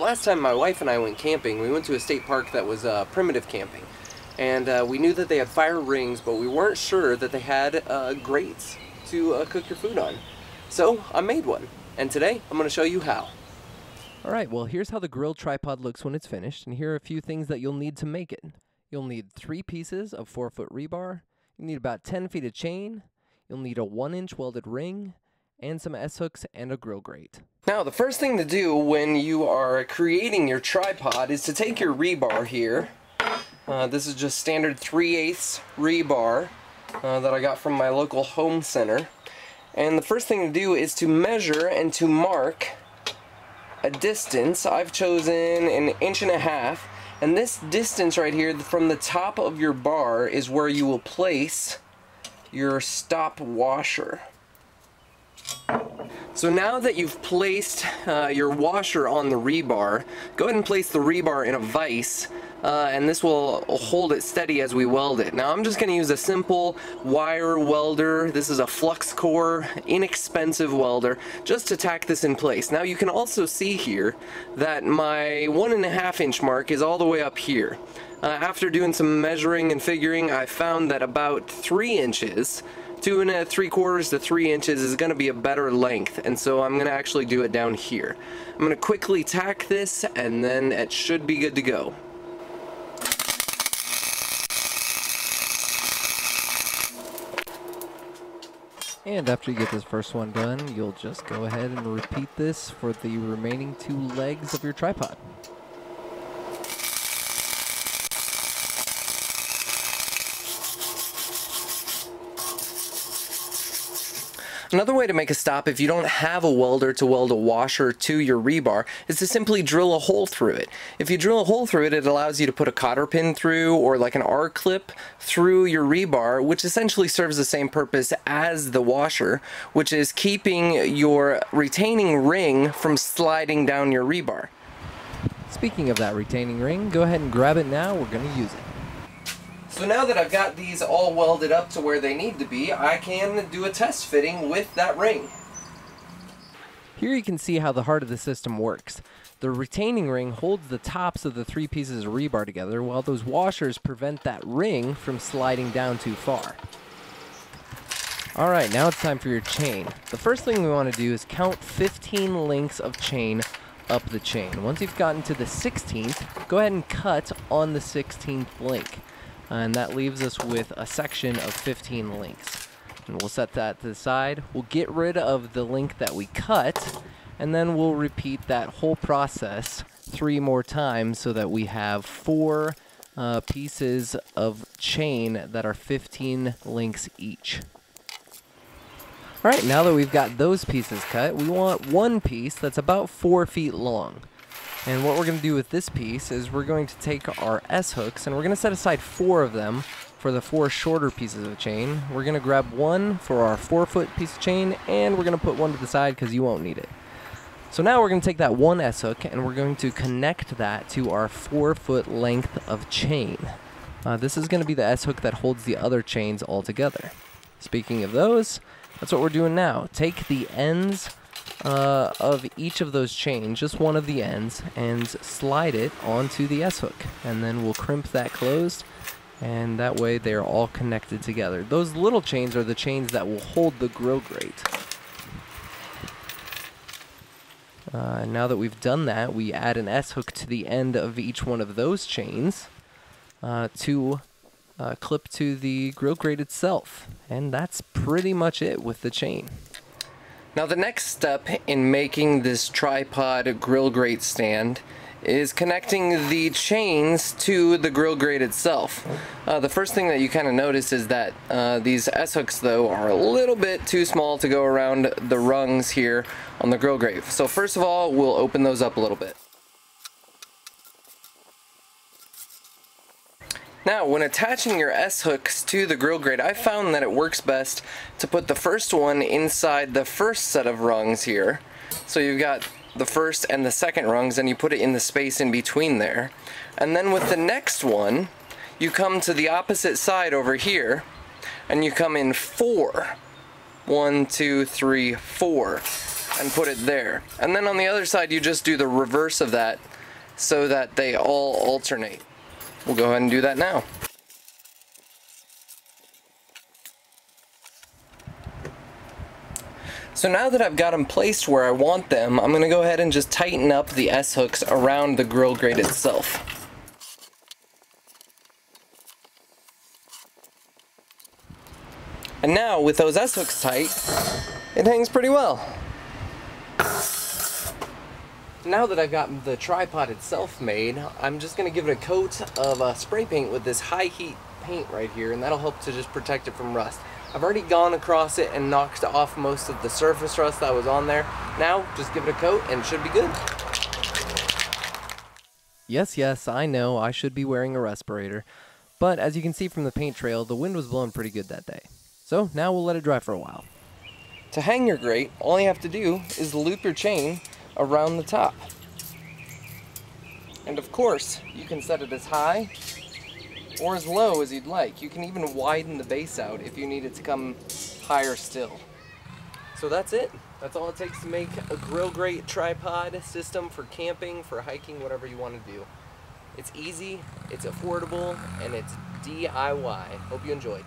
last time my wife and I went camping, we went to a state park that was primitive camping. And we knew that they had fire rings, but we weren't sure that they had grates to cook your food on. So I made one, and today I'm going to show you how. Alright, well here's how the grill tripod looks when it's finished, and here are a few things that you'll need to make it. You'll need 3 pieces of 4-foot rebar, you'll need about 10 feet of chain, you'll need a 1-inch welded ring, and some S-hooks and a grill grate. Now the first thing to do when you are creating your tripod is to take your rebar here. This is just standard 3/8 rebar that I got from my local home center. And the first thing to do is to measure and to mark a distance. I've chosen 1.5 inches, and this distance right here from the top of your bar is where you will place your stop washer. So now that you've placed your washer on the rebar, go ahead and place the rebar in a vise, and this will hold it steady as we weld it. Now I'm just going to use a simple wire welder. This is a flux core, inexpensive welder, just to tack this in place. Now you can also see here that my 1.5 inch mark is all the way up here. After doing some measuring and figuring, I found that about 3 inches, 2 3/4 to 3 inches is going to be a better length, and so I'm going to actually do it down here. I'm going to quickly tack this, and then it should be good to go. And after you get this first one done, you'll just go ahead and repeat this for the remaining 2 legs of your tripod. Another way to make a stop if you don't have a welder to weld a washer to your rebar is to simply drill a hole through it. If you drill a hole through it, it allows you to put a cotter pin through, or like an R-clip through your rebar, which essentially serves the same purpose as the washer, which is keeping your retaining ring from sliding down your rebar. Speaking of that retaining ring, go ahead and grab it now, we're going to use it. So now that I've got these all welded up to where they need to be, I can do a test fitting with that ring. Here you can see how the heart of the system works. The retaining ring holds the tops of the 3 pieces of rebar together, while those washers prevent that ring from sliding down too far. Alright, now it's time for your chain. The first thing we want to do is count 15 links of chain up the chain. Once you've gotten to the 16th, go ahead and cut on the 16th link. And that leaves us with a section of 15 links. And we'll set that to the side. We'll get rid of the link that we cut, and then we'll repeat that whole process 3 more times so that we have 4 pieces of chain that are 15 links each. Alright, now that we've got those pieces cut, we want one piece that's about 4 feet long. And what we're going to do with this piece is we're going to take our S-hooks, and we're going to set aside 4 of them for the 4 shorter pieces of chain. We're going to grab one for our 4-foot piece of chain, and we're going to put one to the side because you won't need it. So now we're going to take that one S-hook, and we're going to connect that to our 4-foot length of chain. This is going to be the S-hook that holds the other chains all together. Speaking of those, that's what we're doing now. Take the ends of each of those chains, just one of the ends, and slide it onto the S-hook, and then we'll crimp that closed, and that way they're all connected together. Those little chains are the chains that will hold the grill grate. Now that we've done that, we add an S-hook to the end of each one of those chains to clip to the grill grate itself, and that's pretty much it with the chain. Now the next step in making this tripod grill grate stand is connecting the chains to the grill grate itself. The first thing that you kind of notice is that these S-hooks though are a little bit too small to go around the rungs here on the grill grate. So first of all, we'll open those up a little bit. Now, when attaching your S-hooks to the grill grate, I found that it works best to put the first one inside the first set of rungs here. So you've got the first and the second rungs, and you put it in the space in between there. And then with the next one, you come to the opposite side over here, and you come in 4. 1, 2, 3, 4, and put it there. And then on the other side, you just do the reverse of that so that they all alternate. We'll go ahead and do that now. So now that I've got them placed where I want them, I'm going to go ahead and just tighten up the S-hooks around the grill grate itself. And now, with those S-hooks tight, it hangs pretty well. Now that I've got the tripod itself made, I'm just going to give it a coat of spray paint with this high heat paint right here, and that'll help to just protect it from rust. I've already gone across it and knocked off most of the surface rust that was on there. Now, just give it a coat and it should be good. Yes, I know I should be wearing a respirator, but as you can see from the paint trail, the wind was blowing pretty good that day. So now we'll let it dry for a while. To hang your grate, all you have to do is loop your chain around the top. And of course, you can set it as high or as low as you'd like. You can even widen the base out if you need it to come higher still. So that's it. That's all it takes to make a grill grate tripod system for camping, for hiking, whatever you want to do. It's easy, it's affordable, and it's DIY. Hope you enjoyed.